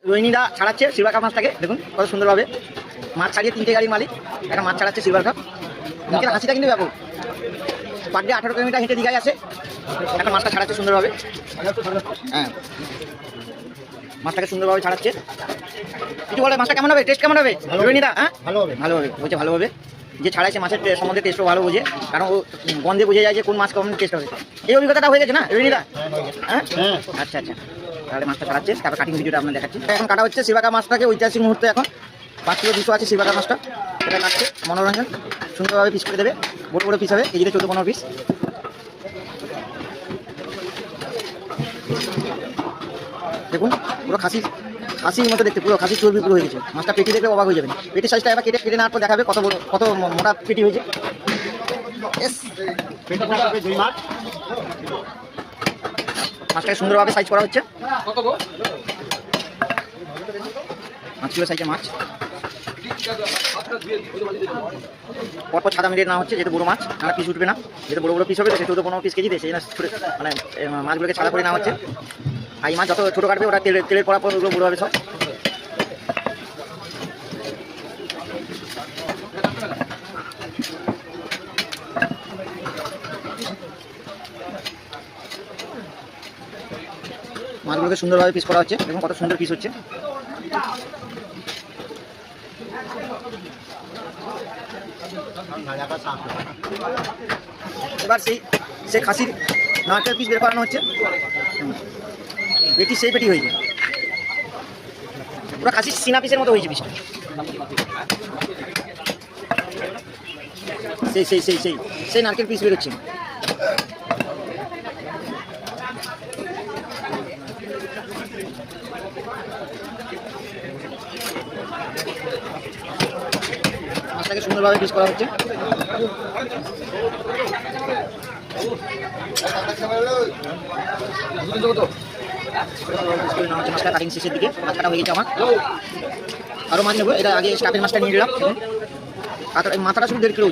রোহিণীরা ছাড়াচ্ছে silver cup মাছটাকে, দেখুন কত সুন্দরভাবে মাছ ছাড়িয়ে 3টে গাড়ির মালিক একটা মাছ ছাড়াচ্ছে সিলভার কাপ। মুখের হাসিটা কিন্তু ব্যাপক। পার ডে 18 কিলোমিটার হেঁটে দীঘায় আসে, এখন মাছটা ছাড়াচ্ছে সুন্দরভাবে। হ্যাঁ, মাছটাকে সুন্দরভাবে ছাড়াচ্ছে। কিছু বলে মাছটা কেমন হবে, টেস্ট কেমন হবে রোহিণীরা? হ্যাঁ, ভালো হবে, ভালো হবে বলছে, ভালো হবে। যে ছাড়াইছে মাছের সম্বন্ধে টেস্টও ভালো বোঝে, কারণ ও গন্ধে বোঝা যায় যে কোন মাছ কেমন টেস্ট হবে। এই অভিজ্ঞতাটা হয়ে গেছে না রোহিণীরা? হ্যাঁ, আচ্ছা আচ্ছা। তাহলে মাছটা ছাড়াচ্ছে, তারপর কাটিং ভিডিওটা আপনার দেখাচ্ছি। এখন কাটা হচ্ছে সিলভার কাপ মাছটাকে, ঐতিহাসিক মুহূর্তে এখন 5 কিলো 200 আছে সিলভার কাপ মাছটা, সেটা কাটছে মনোরঞ্জন সুন্দরভাবে পিস করে দেবে। বড় বড় পিস হবে, কেজিতে 14-15 পিস। দেখুন পুরো খাসির মতো দেখতে, পুরো খাসির চর্বি পুরো হয়ে গেছে। মাছটা পেটি দেখলে অবাক হয়ে যাবেন। পেটির সাইজটা এবার কেটে নেওয়ার পর দেখাবে কত বড়, কত মোটা পেটি হয়েছে। মাছটাকে সুন্দরভাবে সাইজ করা হচ্ছে। 5 কিলো সাইজের মাছ পরপর সাদা মিনিট না হচ্ছে, যেহেতু বড়ো মাছ আমরা পিস উঠবে না, যেহেতু বড় বড় পিস হবে, তো 14-15 পিস কেজি দিয়ে সেই মানে মাছগুলোকে ছাড়া করে নেওয়া হচ্ছে। আর এই মাছ যত ছোটো কাটবে ওরা তেলের পড়ার পর ওগুলো বড়ো হবে সব। মাছগুলোকে সুন্দরভাবে পিস করা হচ্ছে, দেখুন কত সুন্দর পিস হচ্ছে। এবার সেই খাসির নারকেল পিস বের করানো হচ্ছে। পেটি সেই পেটি হয়েছে, পুরো খাসির সিনা পিসের মতো হয়েছে পিসটা। সেই নারকেল পিস বেরোচ্ছে। মাছটাকে সুন্দরভাবে পিস করা হচ্ছে। মাছটা কাটিং শেষের দিকে, মাছ কাটা হয়ে গেছে আমার। আরও মাছ নেবো, এটা আগে স্টাফের মাছটা নিয়ে নিলাম। আর মাথাটা শুধু 1.5 কিলো।